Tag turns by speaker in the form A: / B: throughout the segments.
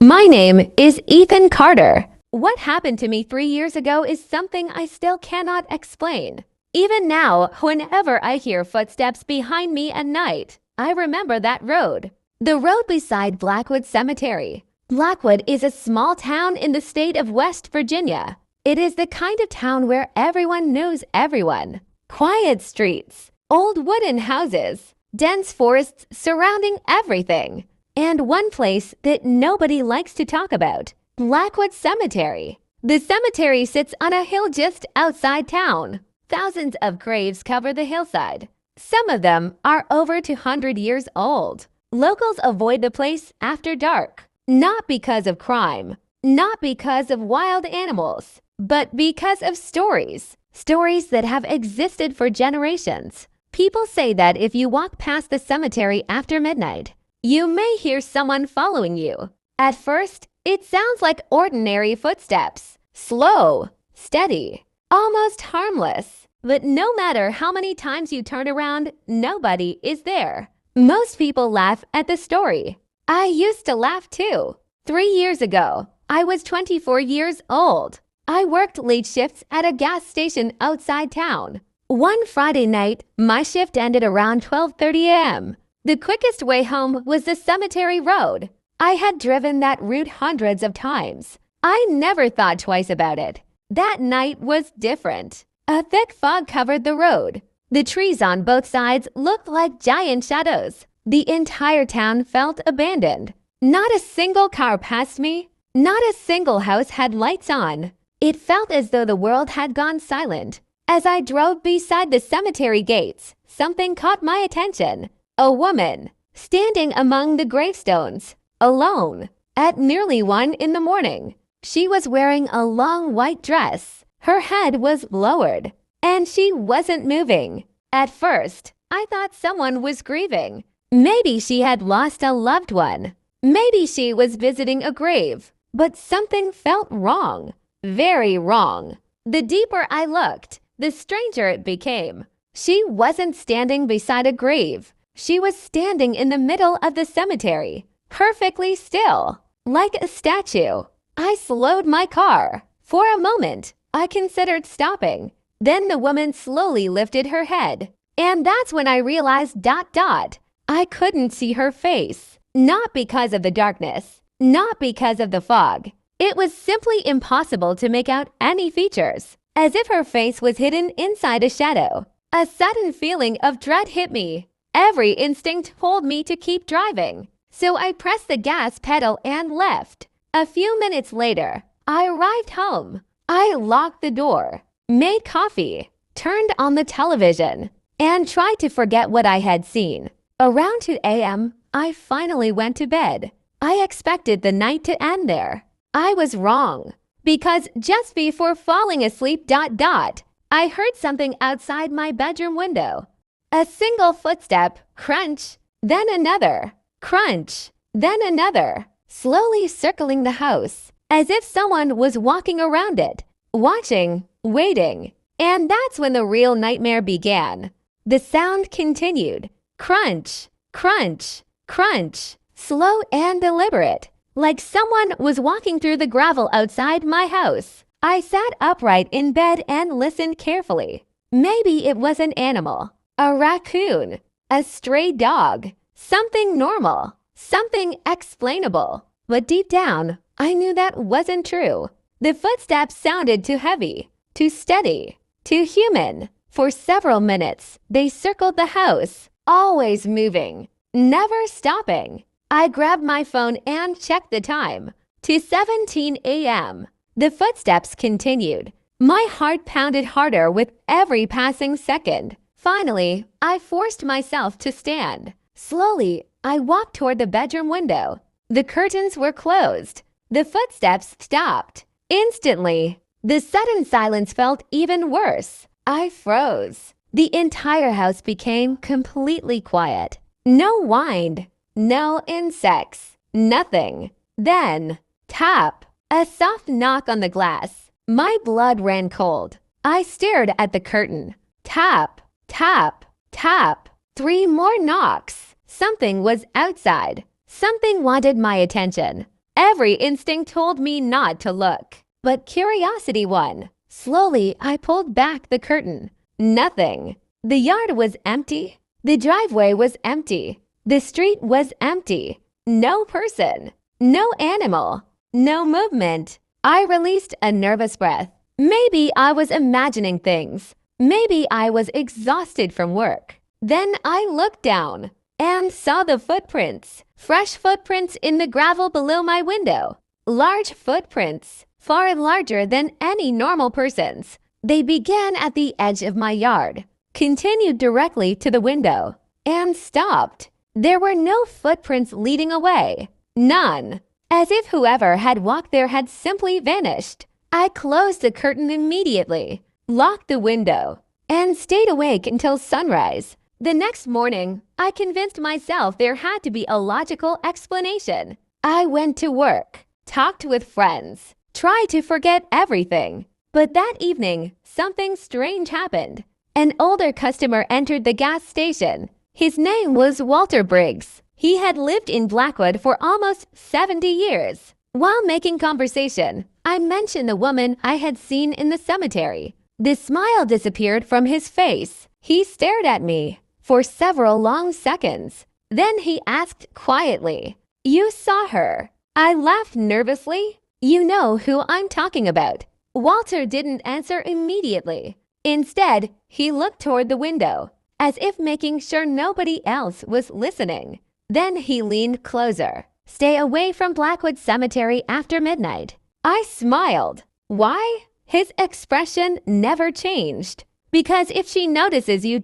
A: My name is Ethan Carter. What happened to me 3 years ago is something I still cannot explain. Even now, whenever I hear footsteps behind me at night, I remember that road. The road beside Blackwood Cemetery. Blackwood is a small town in the state of West Virginia. It is the kind of town where everyone knows everyone. Quiet streets, old wooden houses, dense forests surrounding everything. And one place that nobody likes to talk about, Blackwood Cemetery. The cemetery sits on a hill just outside town. Thousands of graves cover the hillside. Some of them are over 200 years old. Locals avoid the place after dark, not because of crime, not because of wild animals, but because of stories. Stories that have existed for generations. People say that if you walk past the cemetery after midnight, you may hear someone following you. At first, it sounds like ordinary footsteps. Slow, steady, almost harmless. But no matter how many times you turn around, nobody is there. Most people laugh at the story. I used to laugh too. 3 years ago, I was 24 years old. I worked late shifts at a gas station outside town. One Friday night, my shift ended around 12:30 a.m. The quickest way home was the cemetery road. I had driven that route hundreds of times. I never thought twice about it. That night was different. A thick fog covered the road. The trees on both sides looked like giant shadows. The entire town felt abandoned. Not a single car passed me. Not a single house had lights on. It felt as though the world had gone silent. As I drove beside the cemetery gates, something caught my attention. A woman, standing among the gravestones, alone, at nearly 1 in the morning. She was wearing a long white dress. Her head was lowered, and she wasn't moving. At first, I thought someone was grieving. Maybe she had lost a loved one. Maybe she was visiting a grave. But something felt wrong. Very wrong. The deeper I looked, the stranger it became. She wasn't standing beside a grave. She was standing in the middle of the cemetery, perfectly still, like a statue. I slowed my car. For a moment, I considered stopping. Then the woman slowly lifted her head. And that's when I realized ... I couldn't see her face. Not because of the darkness, not because of the fog. It was simply impossible to make out any features, as if her face was hidden inside a shadow. A sudden feeling of dread hit me. Every instinct told me to keep driving, so I pressed the gas pedal and left. A few minutes later, I arrived home. I locked the door, made coffee, turned on the television, and tried to forget what I had seen. Around 2 a.m., I finally went to bed. I expected the night to end there. I was wrong, because just before falling asleep ... I heard something outside my bedroom window. A single footstep, crunch, then another, crunch, then another, slowly circling the house, as if someone was walking around it, watching, waiting. And that's when the real nightmare began. The sound continued, crunch, crunch, crunch, slow and deliberate, like someone was walking through the gravel outside my house. I sat upright in bed and listened carefully. Maybe it was an animal. A raccoon, a stray dog, something normal, something explainable. But deep down, I knew that wasn't true. The footsteps sounded too heavy, too steady, too human. For several minutes, they circled the house, always moving, never stopping. I grabbed my phone and checked the time. 2:17 a.m. The footsteps continued. My heart pounded harder with every passing second. Finally, I forced myself to stand. Slowly, I walked toward the bedroom window. The curtains were closed. The footsteps stopped. Instantly, the sudden silence felt even worse. I froze. The entire house became completely quiet. No wind, no insects, nothing. Then, tap, a soft knock on the glass. My blood ran cold. I stared at the curtain. Tap. Tap, tap, 3 more knocks. Something was outside. Something wanted my attention. Every instinct told me not to look, but curiosity won. Slowly, I pulled back the curtain. Nothing. The yard was empty. The driveway was empty. The street was empty. No person. No animal. No movement. I released a nervous breath. Maybe I was imagining things. Maybe I was exhausted from work. Then I looked down and saw the footprints. Fresh footprints in the gravel below my window. Large footprints, far larger than any normal person's. They began at the edge of my yard, continued directly to the window, and stopped. There were no footprints leading away. None. As if whoever had walked there had simply vanished. I closed the curtain immediately, locked the window, and stayed awake until sunrise. The next morning, I convinced myself there had to be a logical explanation. I went to work, talked with friends, tried to forget everything. But that evening, something strange happened. An older customer entered the gas station. His name was Walter Briggs. He had lived in Blackwood for almost 70 years. While making conversation, I mentioned the woman I had seen in the cemetery. The smile disappeared from his face. He stared at me for several long seconds. Then he asked quietly, "You saw her?" I laughed nervously. "You know who I'm talking about." Walter didn't answer immediately. Instead, he looked toward the window, as if making sure nobody else was listening. Then he leaned closer. "Stay away from Blackwood Cemetery after midnight." I smiled. Why? His expression never changed. "Because if she notices you ...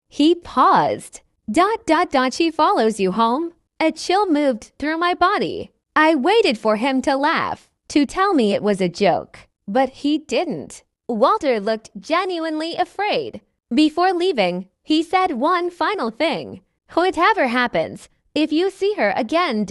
A: He paused. ... She follows you home." A chill moved through my body. I waited for him to laugh, to tell me it was a joke. But he didn't. Walter looked genuinely afraid. Before leaving, he said one final thing. "Whatever happens, if you see her again ...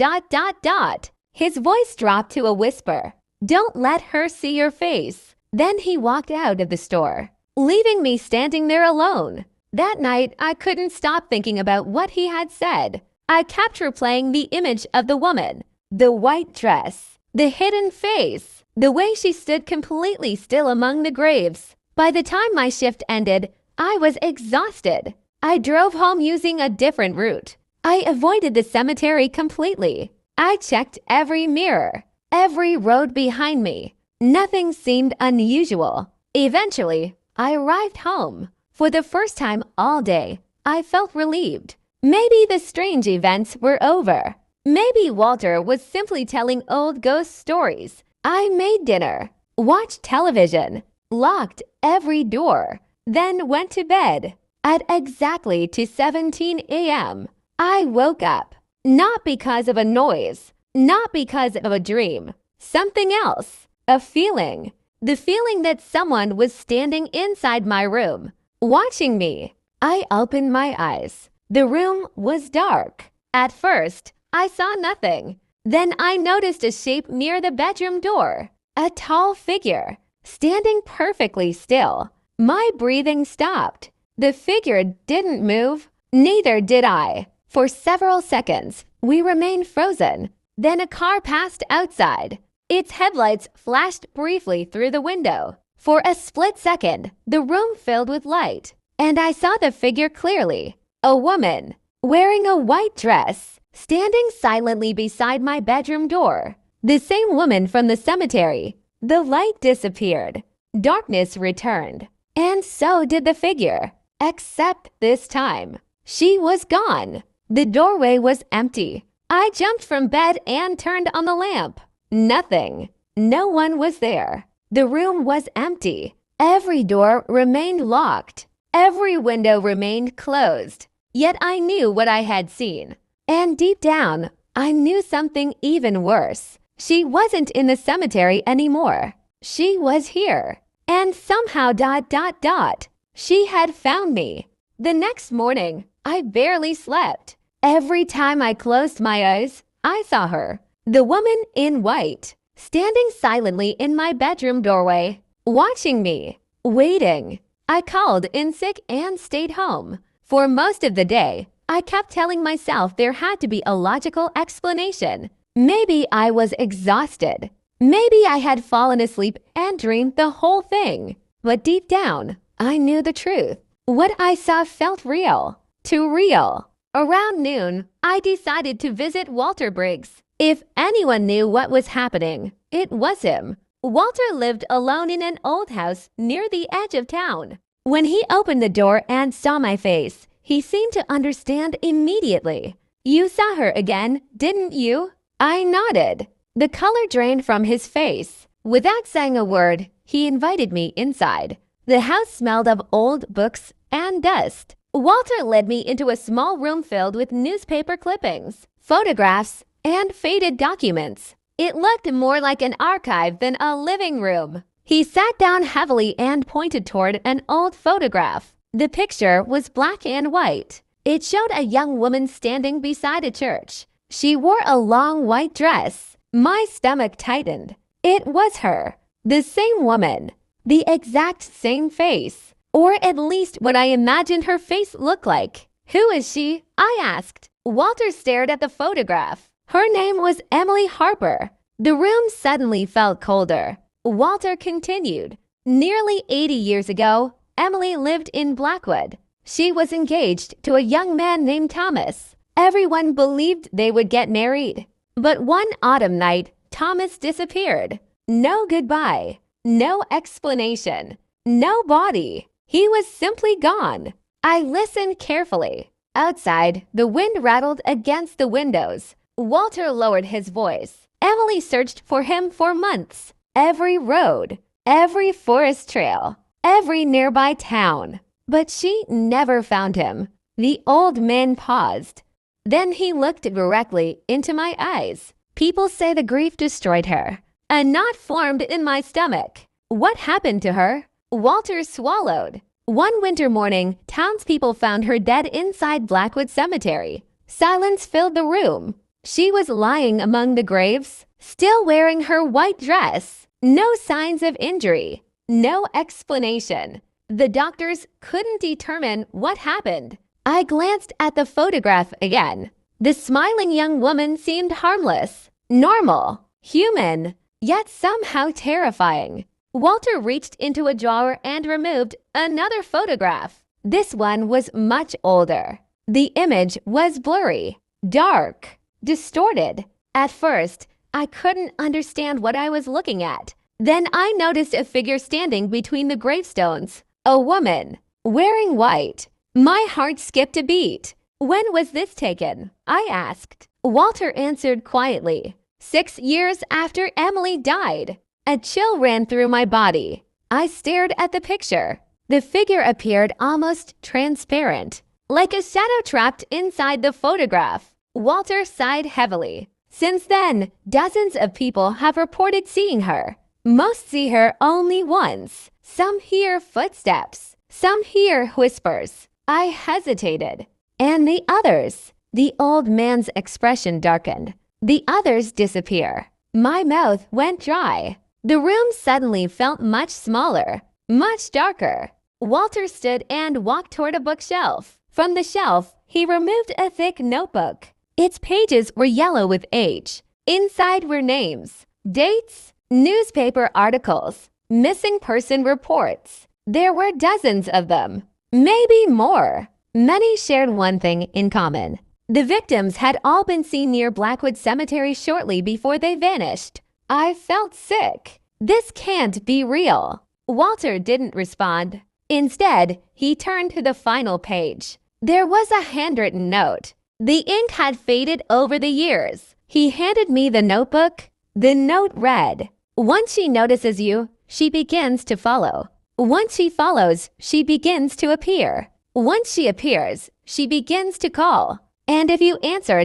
A: His voice dropped to a whisper. "Don't let her see your face." Then he walked out of the store, leaving me standing there alone. That night, I couldn't stop thinking about what he had said. I kept replaying the image of the woman, the white dress, the hidden face, the way she stood completely still among the graves. By the time my shift ended, I was exhausted. I drove home using a different route. I avoided the cemetery completely. I checked every mirror, every road behind me. Nothing seemed unusual. Eventually, I arrived home. For the first time all day, I felt relieved. Maybe the strange events were over. Maybe Walter was simply telling old ghost stories. I made dinner, watched television, locked every door, then went to bed. At exactly 17 a.m., I woke up. Not because of a noise, not because of a dream. Something else. A feeling. The feeling that someone was standing inside my room, watching me. I opened my eyes. The room was dark. At first, I saw nothing. Then I noticed a shape near the bedroom door. A tall figure, standing perfectly still. My breathing stopped. The figure didn't move. Neither did I. For several seconds, we remained frozen. Then a car passed outside. Its headlights flashed briefly through the window. For a split second, the room filled with light, and I saw the figure clearly. A woman, wearing a white dress, standing silently beside my bedroom door. The same woman from the cemetery. The light disappeared. Darkness returned. And so did the figure. Except this time, she was gone. The doorway was empty. I jumped from bed and turned on the lamp. Nothing. No one was there. The room was empty. Every door remained locked. Every window remained closed. Yet I knew what I had seen. And deep down, I knew something even worse. She wasn't in the cemetery anymore. She was here. And somehow ... She had found me. The next morning, I barely slept. Every time I closed my eyes, I saw her. The woman in white, standing silently in my bedroom doorway, watching me, waiting. I called in sick and stayed home. For most of the day, I kept telling myself there had to be a logical explanation. Maybe I was exhausted. Maybe I had fallen asleep and dreamed the whole thing. But deep down, I knew the truth. What I saw felt real. Too real. Around noon, I decided to visit Walter Briggs. If anyone knew what was happening, it was him. Walter lived alone in an old house near the edge of town. When he opened the door and saw my face, he seemed to understand immediately. "You saw her again, didn't you?" I nodded. The color drained from his face. Without saying a word, he invited me inside. The house smelled of old books and dust. Walter led me into a small room filled with newspaper clippings, photographs, and faded documents. It looked more like an archive than a living room. He sat down heavily and pointed toward an old photograph. The picture was black and white. It showed a young woman standing beside a church. She wore a long white dress. My stomach tightened. It was her. The same woman. The exact same face. Or at least what I imagined her face looked like. "Who is she?" I asked. Walter stared at the photograph. Her name was Emily Harper. The room suddenly felt colder. Walter continued. "Nearly 80 years ago, Emily lived in Blackwood. She was engaged to a young man named Thomas. Everyone believed they would get married. But one autumn night, Thomas disappeared. No goodbye. No explanation. No body. He was simply gone." I listened carefully. Outside, the wind rattled against the windows. Walter lowered his voice. "Emily searched for him for months. Every road, every forest trail, every nearby town. But she never found him." The old man paused. Then he looked directly into my eyes. "People say the grief destroyed her. A knot formed in my stomach. What happened to her?" Walter swallowed. "One winter morning, townspeople found her dead inside Blackwood Cemetery. Silence filled the room. She was lying among the graves, still wearing her white dress. No signs of injury. No explanation. The doctors couldn't determine what happened." I glanced at the photograph again. The smiling young woman seemed harmless, normal, human, yet somehow terrifying. Walter reached into a drawer and removed another photograph. This one was much older. The image was blurry, dark, distorted. At first, I couldn't understand what I was looking at. Then I noticed a figure standing between the gravestones. A woman, wearing white. My heart skipped a beat. "When was this taken?" I asked. Walter answered quietly. 6 years after Emily died." A chill ran through my body. I stared at the picture. The figure appeared almost transparent, like a shadow trapped inside the photograph. Walter sighed heavily. "Since then, dozens of people have reported seeing her. Most see her only once. Some hear footsteps. Some hear whispers." I hesitated. "And the others?" The old man's expression darkened. "The others disappear." My mouth went dry. The room suddenly felt much smaller, much darker. Walter stood and walked toward a bookshelf. From the shelf, he removed a thick notebook. Its pages were yellow with age. Inside were names, dates, newspaper articles, missing person reports. There were dozens of them, maybe more. Many shared one thing in common. The victims had all been seen near Blackwood Cemetery shortly before they vanished. I felt sick. This can't be real. Walter didn't respond. Instead, he turned to the final page. There was a handwritten note. The ink had faded over the years. He handed me the notebook. The note read, "Once she notices you, she begins to follow. Once she follows, she begins to appear. Once she appears, she begins to call. And if you answer ...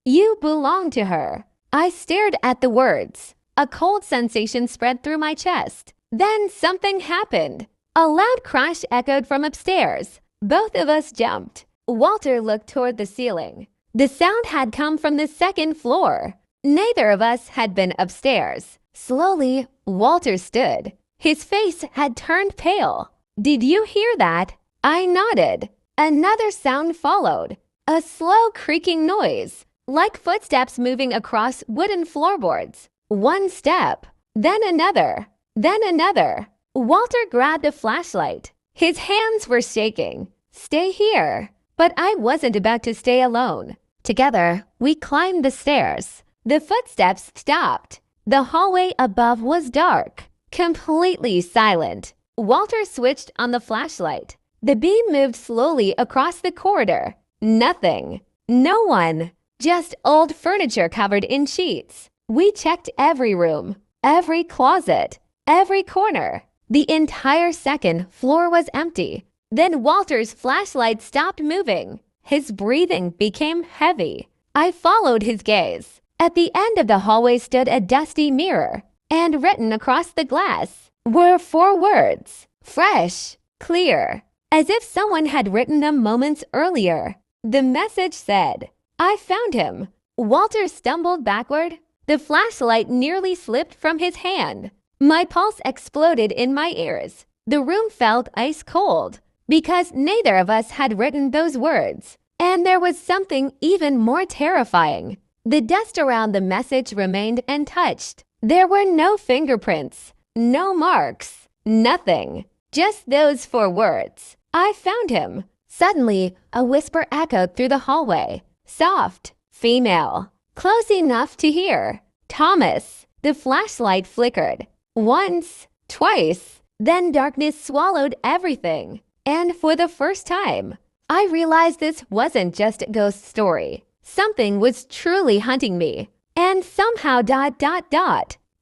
A: you belong to her." I stared at the words. A cold sensation spread through my chest. Then something happened. A loud crash echoed from upstairs. Both of us jumped. Walter looked toward the ceiling. The sound had come from the second floor. Neither of us had been upstairs. Slowly, Walter stood. His face had turned pale. "Did you hear that?" I nodded. Another sound followed. A slow creaking noise. like footsteps moving across wooden floorboards. One step, then another, then another. Walter grabbed a flashlight. His hands were shaking. Stay here. But I wasn't about to stay alone. Together, we climbed the stairs. The footsteps stopped. The hallway above was dark, completely silent. Walter switched on the flashlight. The beam moved slowly across the corridor. Nothing. No one. Just old furniture covered in sheets. We checked every room, every closet, every corner. The entire second floor was empty. Then Walter's flashlight stopped moving. His breathing became heavy. I followed his gaze. At the end of the hallway stood a dusty mirror, and written across the glass were 4 words: fresh, clear, as if someone had written them moments earlier. The message said, "I found him." Walter stumbled backward. The flashlight nearly slipped from his hand. My pulse exploded in my ears. The room felt ice cold because neither of us had written those words. And there was something even more terrifying. The dust around the message remained untouched. There were no fingerprints, no marks, nothing. Just those 4 words. I found him. Suddenly, a whisper echoed through the hallway. Soft, female, close enough to hear. Thomas. The flashlight flickered. Once, twice, then darkness swallowed everything. And for the first time, I realized this wasn't just a ghost story. Something was truly hunting me. And somehow ...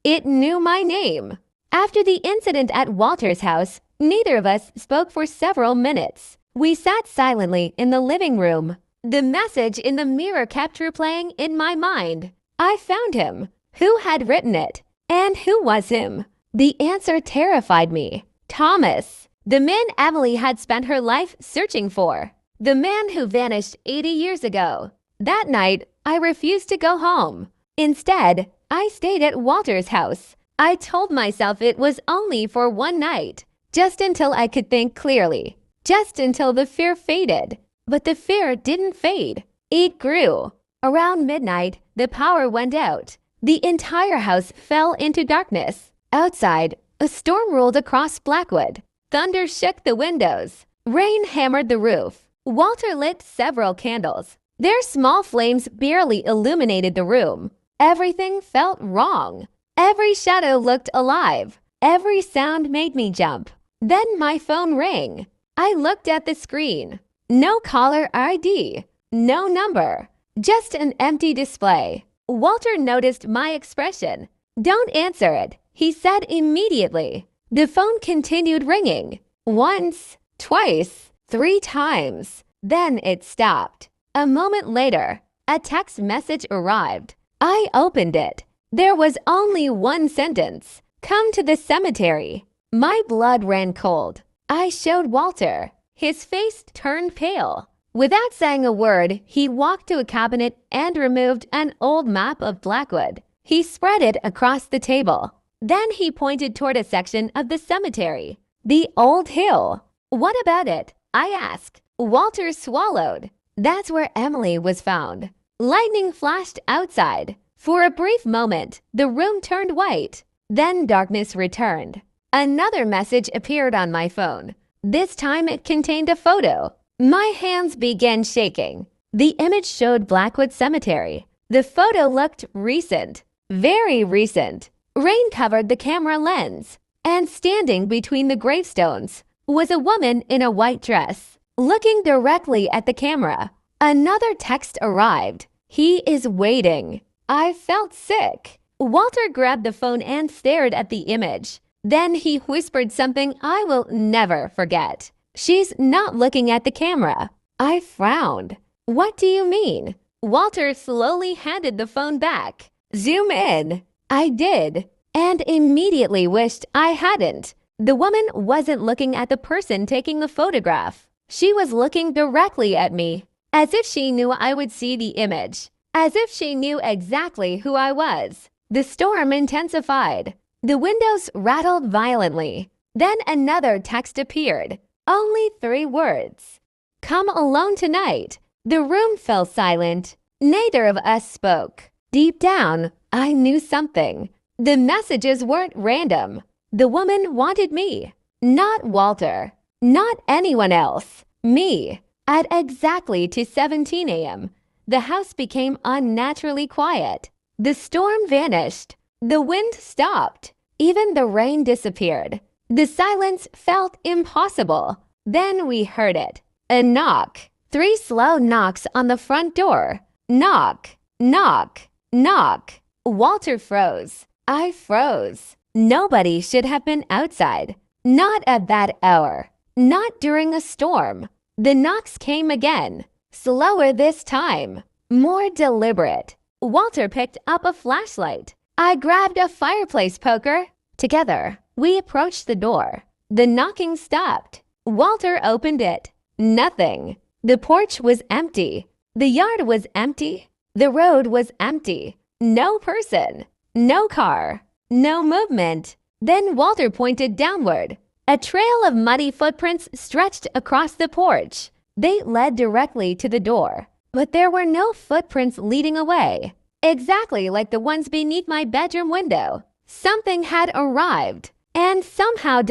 A: it knew my name. After the incident at Walter's house, neither of us spoke for several minutes. We sat silently in the living room. The message in the mirror kept replaying in my mind. I found him. Who had written it? And who was him? The answer terrified me. Thomas. The man Emily had spent her life searching for. The man who vanished 80 years ago. That night, I refused to go home. Instead, I stayed at Walter's house. I told myself it was only for one night, just until I could think clearly, just until the fear faded. But the fear didn't fade. It grew. Around midnight, the power went out. The entire house fell into darkness. Outside, a storm rolled across Blackwood. Thunder shook the windows. Rain hammered the roof. Walter lit several candles. Their small flames barely illuminated the room. Everything felt wrong. Every shadow looked alive. Every sound made me jump. Then my phone rang. I looked at the screen. No caller ID. No number. Just an empty display. Walter noticed my expression. "Don't answer it," he said immediately. The phone continued ringing. Once, twice, 3 times. Then it stopped. A moment later, a text message arrived. I opened it. There was only one sentence. "Come to the cemetery." My blood ran cold. I showed Walter. His face turned pale. Without saying a word, he walked to a cabinet and removed an old map of Blackwood. He spread it across the table. Then he pointed toward a section of the cemetery. The old hill. "What about it?" I asked. Walter swallowed. "That's where Emily was found." Lightning flashed outside. For a brief moment, the room turned white. Then darkness returned. Another message appeared on my phone. This time it contained a photo. My hands began shaking. The image showed Blackwood Cemetery. The photo looked recent, very recent. Rain covered the camera lens, and standing between the gravestones was a woman in a white dress, looking directly at the camera. Another text arrived. "He is waiting." I felt sick. Walter grabbed the phone and stared at the image. Then he whispered something I will never forget. "She's not looking at the camera." I frowned. "What do you mean?" Walter slowly handed the phone back. "Zoom in." I did, and immediately wished I hadn't. The woman wasn't looking at the person taking the photograph. She was looking directly at me, as if she knew I would see the image, as if she knew exactly who I was. The storm intensified. The windows rattled violently. Then another text appeared. Only 3 words. "Come alone tonight." The room fell silent. Neither of us spoke. Deep down, I knew something. The messages weren't random. The woman wanted me, not Walter, not anyone else, me. At exactly 2:17 a.m., the house became unnaturally quiet. The storm vanished. The wind stopped. Even the rain disappeared. The silence felt impossible. Then we heard it. A knock. 3 slow knocks on the front door. Knock, knock, knock. Walter froze. I froze. Nobody should have been outside. Not at that hour. Not during a storm. The knocks came again. Slower this time. More deliberate. Walter picked up a flashlight. I grabbed a fireplace poker. Together, we approached the door. The knocking stopped. Walter opened it. Nothing. The porch was empty. The yard was empty. The road was empty. No person. No car. No movement. Then Walter pointed downward. A trail of muddy footprints stretched across the porch. They led directly to the door, but there were no footprints leading away. Exactly like the ones beneath my bedroom window. Something had arrived, and somehow ...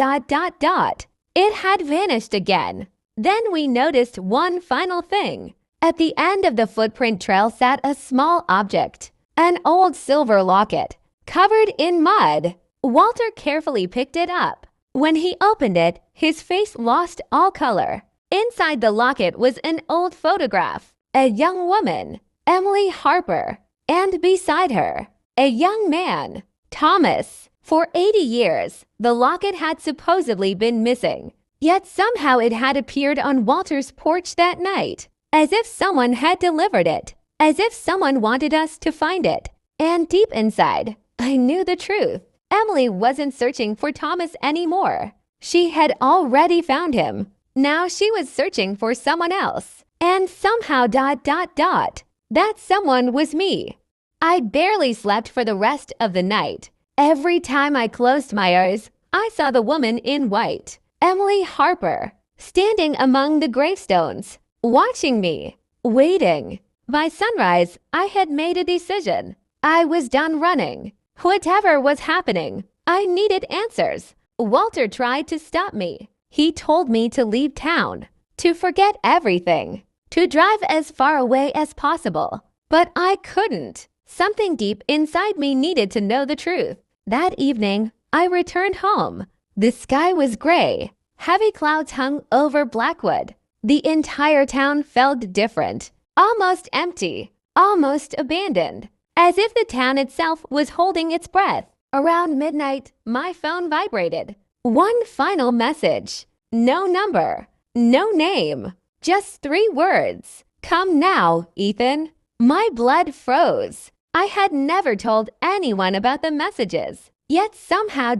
A: it had vanished again. Then we noticed one final thing. At the end of the footprint trail sat a small object, an old silver locket, covered in mud. Walter carefully picked it up. When he opened it, his face lost all color. Inside the locket was an old photograph, a young woman, Emily Harper, and beside her, a young man, Thomas. For 80 years, the locket had supposedly been missing, yet somehow it had appeared on Walter's porch that night, as if someone had delivered it, as if someone wanted us to find it. And deep inside, I knew the truth. Emily wasn't searching for Thomas anymore. She had already found him. Now she was searching for someone else. And somehow ... that someone was me. I barely slept for the rest of the night. Every time I closed my eyes, I saw the woman in white, Emily Harper, standing among the gravestones, watching me, waiting. By sunrise, I had made a decision. I was done running. Whatever was happening, I needed answers. Walter tried to stop me. He told me to leave town, to forget everything, to drive as far away as possible. But I couldn't. Something deep inside me needed to know the truth. That evening, I returned home. The sky was gray. Heavy clouds hung over Blackwood. The entire town felt different, almost empty, almost abandoned, as if the town itself was holding its breath. Around midnight, my phone vibrated. One final message. No number, no name, just 3 words. Come now, Ethan. My blood froze. I had never told anyone about the messages, yet somehow ...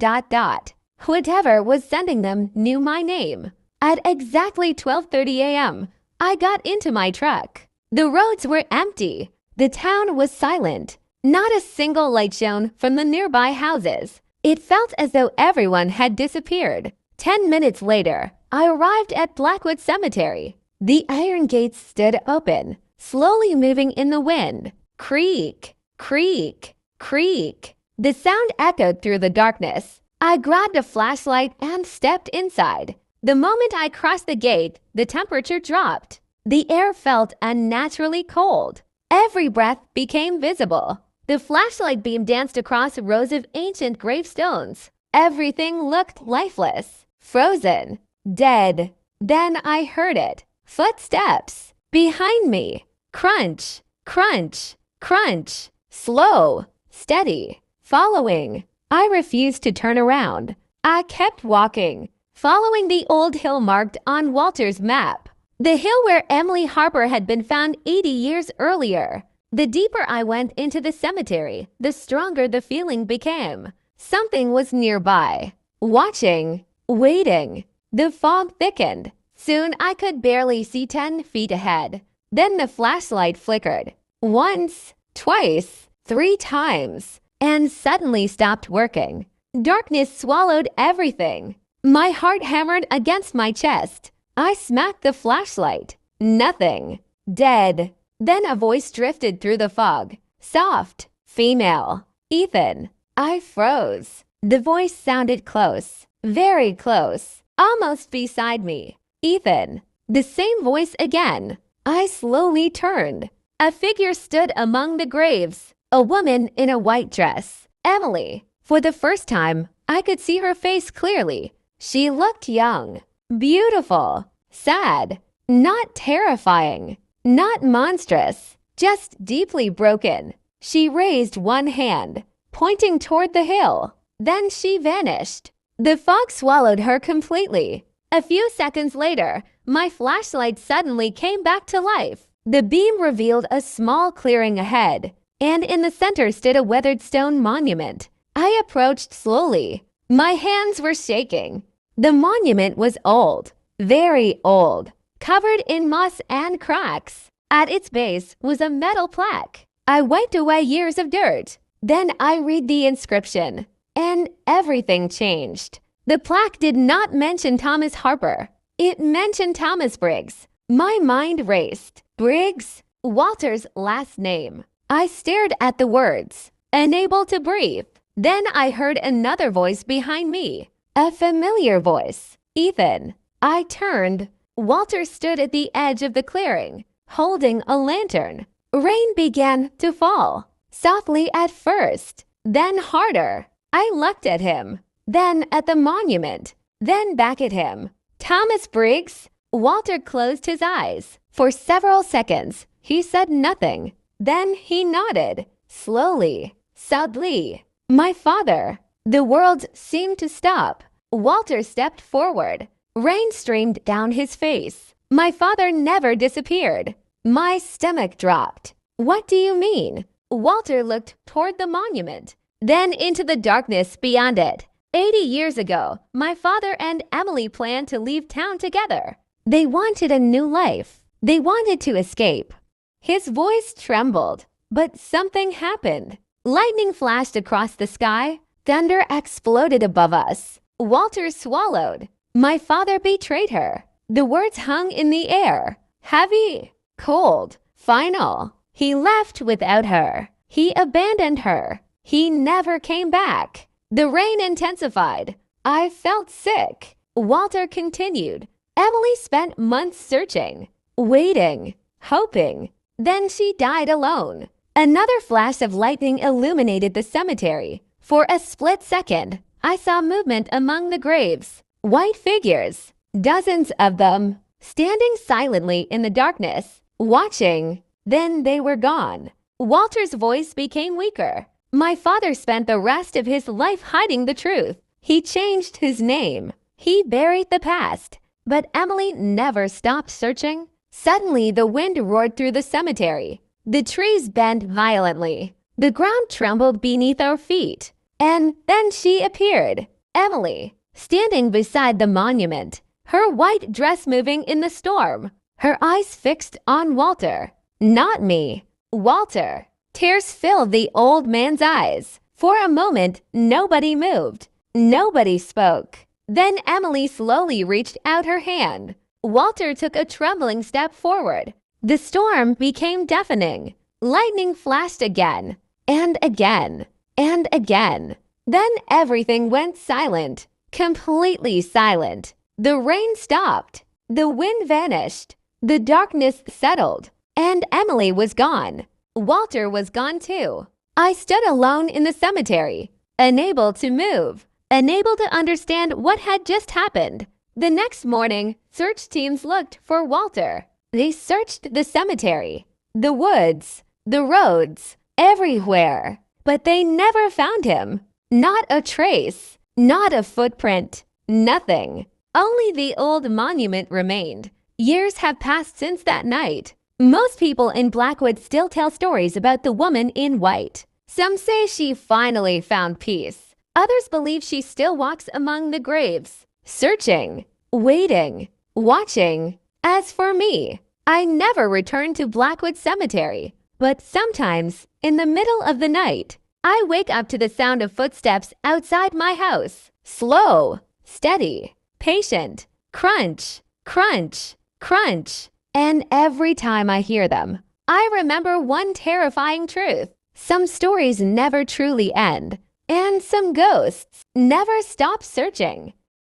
A: whoever was sending them knew my name. At exactly 12:30 a.m., I got into my truck. The roads were empty. The town was silent. Not a single light shone from the nearby houses. It felt as though everyone had disappeared. 10 minutes later, I arrived at Blackwood Cemetery. The iron gates stood open, slowly moving in the wind. Creak, creak, creak. The sound echoed through the darkness. I grabbed a flashlight and stepped inside. The moment I crossed the gate, the temperature dropped. The air felt unnaturally cold. Every breath became visible. The flashlight beam danced across rows of ancient gravestones. Everything looked lifeless, frozen, dead. Then I heard it. Footsteps behind me. Crunch, crunch, crunch. Slow, steady, following. I refused to turn around. I kept walking, following the old hill marked on Walter's map. The hill where Emily Harper had been found 80 years earlier. The deeper I went into the cemetery, the stronger the feeling became. Something was nearby, watching, waiting. The fog thickened. Soon I could barely see 10 feet ahead. Then the flashlight flickered. Once, twice, 3 times, and suddenly stopped working. Darkness swallowed everything. My heart hammered against my chest. I smacked the flashlight. Nothing. Dead. Then a voice drifted through the fog. Soft, female. Ethan. I froze. The voice sounded close, very close, almost beside me. Ethan. The same voice again. I slowly turned. A figure stood among the graves, a woman in a white dress. Emily. For the first time, I could see her face clearly. She looked young, beautiful, sad, not terrifying, not monstrous, just deeply broken. She raised one hand, pointing toward the hill. Then she vanished. The fog swallowed her completely. A few seconds later, my flashlight suddenly came back to life. The beam revealed a small clearing ahead, and in the center stood a weathered stone monument. I approached slowly. My hands were shaking. The monument was old, very old, covered in moss and cracks. At its base was a metal plaque. I wiped away years of dirt. Then I read the inscription, and everything changed. The plaque did not mention Thomas Harper. It mentioned Thomas Briggs. My mind raced. Briggs? Walter's last name. I stared at the words, unable to breathe. Then I heard another voice behind me, a familiar voice. Ethan. I turned. Walter stood at the edge of the clearing, holding a lantern. Rain began to fall, softly at first, then harder. I looked at him, then at the monument, then back at him. Thomas Briggs? Walter closed his eyes. For several seconds, he said nothing. Then he nodded, slowly, sadly. My father. The world seemed to stop. Walter stepped forward. Rain streamed down his face. My father never disappeared. My stomach dropped. What do you mean? Walter looked toward the monument, then into the darkness beyond it. 80 years ago, my father and Emily planned to leave town together. They wanted a new life. They wanted to escape. His voice trembled, but something happened. Lightning flashed across the sky. Thunder exploded above us. Walter swallowed. My father betrayed her. The words hung in the air. Heavy, cold, final. He left without her. He abandoned her. He never came back. The rain intensified. I felt sick. Walter continued. Emily spent months searching, waiting, hoping. Then she died alone. Another flash of lightning illuminated the cemetery. For a split second, I saw movement among the graves. White figures, dozens of them, standing silently in the darkness, watching. Then they were gone. Walter's voice became weaker. My father spent the rest of his life hiding the truth. He changed his name. He buried the past. But Emily never stopped searching. Suddenly, the wind roared through the cemetery. The trees bent violently. The ground trembled beneath our feet. And then she appeared. Emily, standing beside the monument, her white dress moving in the storm, her eyes fixed on Walter. Not me. Walter. Tears filled the old man's eyes. For a moment, nobody moved. Nobody spoke. Then Emily slowly reached out her hand. Walter took a trembling step forward. The storm became deafening. Lightning flashed again, and again, and again. Then everything went silent, completely silent. The rain stopped. The wind vanished. The darkness settled, and Emily was gone. Walter was gone too. I stood alone in the cemetery, unable to move, unable to understand what had just happened. The next morning, search teams looked for Walter. They searched the cemetery, the woods, the roads, everywhere. But they never found him. Not a trace, not a footprint, nothing. Only the old monument remained. Years have passed since that night. Most people in Blackwood still tell stories about the woman in white. Some say she finally found peace. Others believe she still walks among the graves, searching, waiting, watching. As for me, I never returned to Blackwood Cemetery. But sometimes, in the middle of the night, I wake up to the sound of footsteps outside my house. Slow, steady, patient, crunch, crunch, crunch. And every time I hear them, I remember one terrifying truth. Some stories never truly end, and some ghosts never stop searching.